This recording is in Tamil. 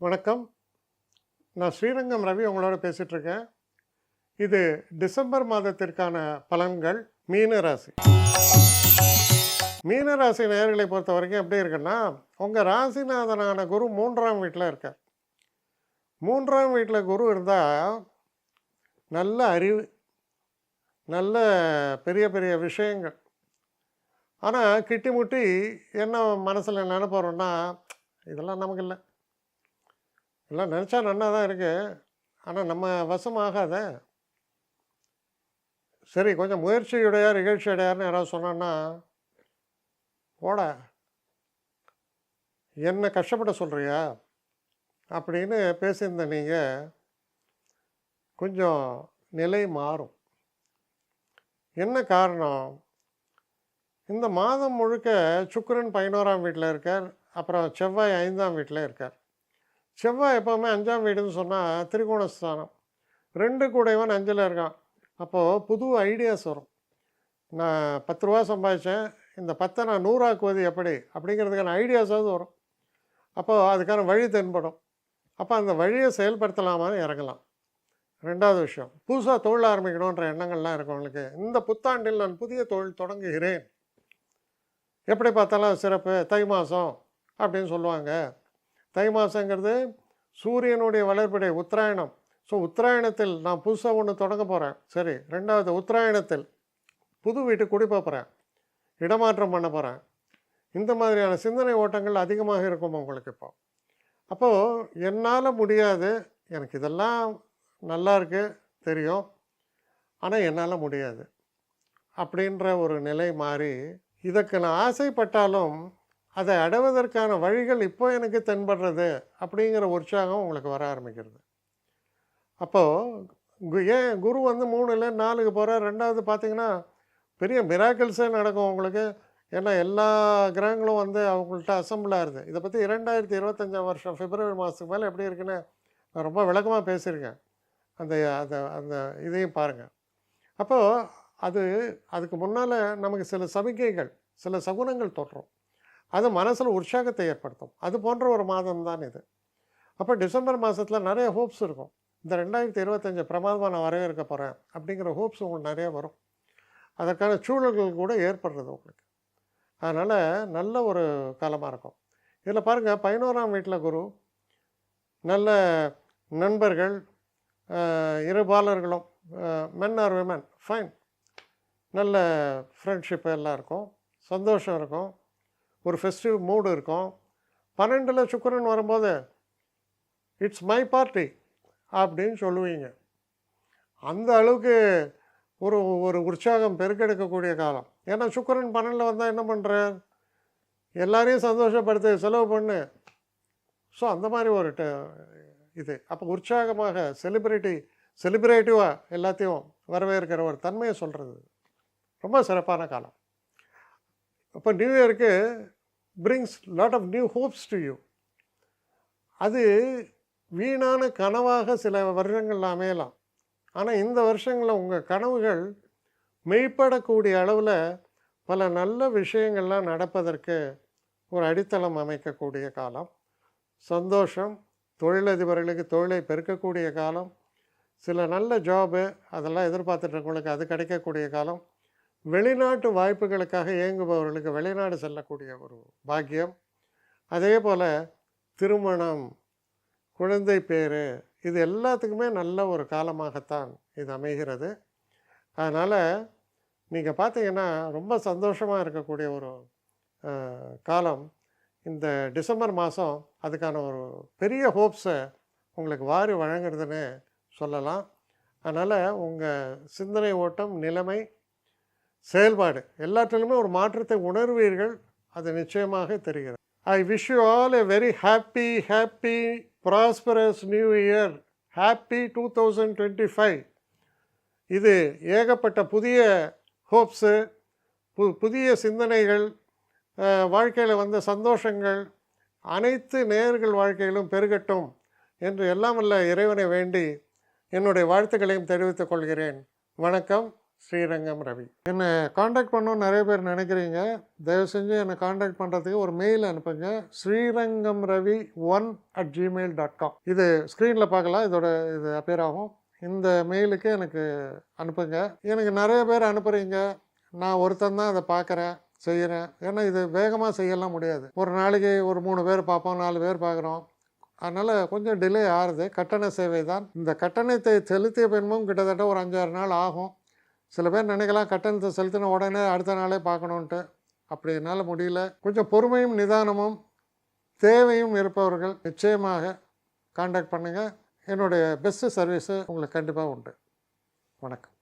வணக்கம். நான் ஸ்ரீரங்கம் ரவி உங்களோட பேசிகிட்ருக்கேன். இது டிசம்பர் மாதத்திற்கான பலன்கள். மீனராசி நேயர்களை பொறுத்த வரைக்கும் எப்படி இருக்குன்னா, உங்கள் ராசிநாதனான குரு 3ஆம் வீட்டில் இருக்கார். 3ஆம் வீட்டில் குரு இருந்தால் நல்ல அறிவு, நல்ல பெரிய பெரிய விஷயங்கள். ஆனால் கிட்டி முட்டி என்ன மனசில் நினைப்போறோன்னா, இதெல்லாம் நமக்கு இல்லை, எல்லாம் நினச்சா நன்னா தான் இருக்குது, ஆனால் நம்ம வசமாகாத. சரி, கொஞ்சம் முயற்சியுடையார் இகழ்ச்சியுடையார்னு யாராவது சொன்னான்னா, போட என்ன கஷ்டப்பட சொல்கிறியா அப்படின்னு பேசியிருந்த நீங்கள் கொஞ்சம் நிலை மாறும். என்ன காரணம்? இந்த மாதம் முழுக்க சுக்கிரன் 11ஆம் வீட்டில் இருக்கார், அப்புறம் செவ்வாய் 5ஆம் வீட்டில் இருக்கார். செவ்வாய் எப்போவுமே 5ஆம் வீடுன்னு சொன்னால் திரிகோணஸ்தானம். 2 கூடையவன் 5இல் இருக்கான். அப்போது புது ஐடியாஸ் வரும். நான் 10 ரூபா சம்பாதிச்சேன், இந்த 10 நான் 100 ஆக்குவது எப்படி அப்படிங்கிறதுக்கான ஐடியாஸாவது வரும். அப்போது அதுக்கான வழி தென்படும். அப்போ அந்த வழியை செயல்படுத்தலாமான்னு இறங்கலாம். 2வது விஷயம், புதுசாக தொழில் ஆரம்பிக்கணுன்ற எண்ணங்கள்லாம் இருக்கவங்களுக்கு இந்த புத்தாண்டில் நான் புதிய தொழில் தொடங்குகிறேன், எப்படி பார்த்தாலும் சிறப்பு, தை மாதம் அப்படின்னு சொல்லுவாங்க. தை மாதங்கிறது சூரியனுடைய வளர்பிறை உத்தராயணம். ஸோ உத்தராயணத்தில் நான் புதுசாக ஒன்று தொடங்க போகிறேன். சரி, 2வது உத்தராயணத்தில் புது வீட்டுக்கு குடி போகிறேன், இடமாற்றம் பண்ண போகிறேன். இந்த மாதிரியான சிந்தனை ஓட்டங்கள் அதிகமாக இருக்கும் உங்களுக்கு இப்போ. அப்போது என்னால் முடியாது, எனக்கு இதெல்லாம் நல்லா இருக்குது தெரியும், ஆனால் என்னால் முடியாது அப்படின்ற ஒரு நிலை மாறி, இதற்கு நான் ஆசைப்பட்டாலும் அதை அடைவதற்கான வழிகள் இப்போ எனக்கு தென்படுறது அப்படிங்கிற உற்சாகம் உங்களுக்கு வர ஆரம்பிக்கிறது. அப்போது ஏன் குரு வந்து 3ல் 4க்கு போகிறார். 2வது பார்த்திங்கன்னா பெரிய மிராக்கிள்ஸே நடக்கும் உங்களுக்கு. ஏன்னா எல்லா கிரகங்களும் வந்து அவங்கள்ட்ட அசம்பிள் ஆகுது. இதை பற்றி 2025 வருஷம் பிப்ரவரி மாதத்துக்கு மேலே எப்படி இருக்குன்னு நான் ரொம்ப விளக்கமாக பேசியிருக்கேன். அந்த அந்த அந்த இதையும் பாருங்கள். அப்போது அதுக்கு முன்னால் நமக்கு சில சமிக்கைகள், சில சகுனங்கள் தோற்றும். அது மனசில் உற்சாகத்தை ஏற்படுத்தும். அது போன்ற ஒரு மாதம் தான் இது. அப்போ டிசம்பர் மாதத்தில் நிறைய ஹோப்ஸ் இருக்கும். இந்த 2025 பிரமாதமாக நான் வரவேற்க போகிறேன் அப்படிங்கிற ஹோப்ஸ் உங்களுக்கு நிறைய வரும். அதற்கான சூழல்கள் கூட ஏற்படுறது உங்களுக்கு. அதனால் நல்ல ஒரு காலமாக இருக்கும். இதில் பாருங்கள், 11ஆம் வீட்டில் குரு, நல்ல நண்பர்கள், இருபாலர்களும், மென் ஆர் விமன், ஃபைன், நல்ல ஃப்ரெண்ட்ஷிப் எல்லாம் இருக்கும், சந்தோஷம் இருக்கும், ஒரு ஃபெஸ்டிவ் மூடு இருக்கும். 12ல் சுக்கிரன் வரும்போது இட்ஸ் மை பார்ட்டி அப்படின்னு சொல்லுவீங்க. அந்த அளவுக்கு ஒரு ஒரு உற்சாகம் பெருக்கெடுக்கக்கூடிய காலம். ஏன்னா சுக்கிரன் 12ல் வந்தால் என்ன பண்ணுறார்? எல்லாரையும் சந்தோஷப்படுத்து, செலவு பண்ணு. ஸோ அந்த மாதிரி ஒரு இது. அப்போ உற்சாகமாக செலிப்ரேட்டிவாக எல்லாத்தையும் வரவேற்கிற ஒரு தன்மையை சொல்கிறது ரொம்ப சிறப்பான காலம். அப்போ நியூ இயருக்கு brings lot of new hopes to you. அது வீணான கனவாக சில வருஷங்கள் அமையலாம், ஆனால் இந்த வருஷங்களில் உங்கள் கனவுகள் மெய்ப்படக்கூடிய அளவில் பல நல்ல விஷயங்கள்லாம் நடப்பதற்கு ஒரு அடித்தளம் அமைக்கக்கூடிய காலம். சந்தோஷம், தொழிலதிபர்களுக்கு தொழிலை பெருக்கக்கூடிய காலம், சில நல்ல ஜாபு அதெல்லாம் எதிர்பார்த்துட்ருக்கவங்களுக்கு அது கிடைக்கக்கூடிய காலம், வெளிநாட்டு வாய்ப்புகளுக்காக இயங்குபவர்களுக்கு வெளிநாடு செல்லக்கூடிய ஒரு பாக்கியம், அதே போல் திருமணம், குழந்தை பேர், இது எல்லாத்துக்குமே நல்ல ஒரு காலமாகத்தான் இது அமைகிறது. அதனால் நீங்கள் பார்த்தீங்கன்னா ரொம்ப சந்தோஷமாக இருக்கக்கூடிய ஒரு காலம் இந்த டிசம்பர் மாதம். அதுக்கான ஒரு பெரிய ஹோப்ஸை உங்களுக்கு வாரி வழங்குறதுன்னு சொல்லலாம். அதனால் உங்கள் சிந்தனை ஓட்டம், நிலைமை, செயல்பாடு எல்லாற்றிலுமே ஒரு மாற்றத்தை உணர்வீர்கள். அது நிச்சயமாக தெரிகிறது. I wish you all a very happy prosperous new year. Happy 2025. இது ஏகப்பட்ட புதிய ஹோப்ஸு, புதிய சிந்தனைகள், வாழ்க்கையில் வந்த சந்தோஷங்கள் அனைத்து நேயர்கள் வாழ்க்கையிலும் பெருகட்டும் என்று எல்லாம் வல்ல இறைவனை வேண்டி என்னுடைய வாழ்த்துக்களையும் தெரிவித்துக் கொள்கிறேன். வணக்கம். ஸ்ரீரங்கம் ரவி. என்னை காண்டாக்ட் பண்ணணும்னு நிறைய பேர் நினைக்கிறீங்க. தயவு செஞ்சு என்னை காண்டாக்ட் பண்ணுறதுக்கு ஒரு மெயில் அனுப்புங்க. srirangamravi1@gmail.com. இது ஸ்க்ரீனில் பார்க்கலாம், இது அப்பியர் ஆகும். இந்த மெயிலுக்கு எனக்கு அனுப்புங்க. எனக்கு நிறைய பேர் அனுப்புகிறீங்க, நான் ஒருத்தன் தான் அதை பார்க்குறேன், செய்கிறேன். ஏன்னா இது வேகமாக செய்யலாம் முடியாது. ஒரு நாளைக்கு ஒரு 3 பேர் பார்ப்போம், 4 பேர் பார்க்குறோம். அதனால் கொஞ்சம் டிலே ஆகுது. கட்டண சேவை தான். இந்த கட்டணத்தை செலுத்திய பின்பும் கிட்டத்தட்ட ஒரு 5-6 நாள் ஆகும். சில பேர் நினைக்கலாம் கட்டணத்தை செலுத்தின உடனே அடுத்த நாளே பார்க்கணுன்ட்டு. அப்படி என்னால் முடியல. கொஞ்சம் பொறுமையும் நிதானமும் தேவையும் இருப்பவர்கள் நிச்சயமாக காண்டாக்ட் பண்ணுங்கள். என்னுடைய பெஸ்ட்டு சர்வீஸு உங்களுக்கு கண்டிப்பாக உண்டு. வணக்கம்.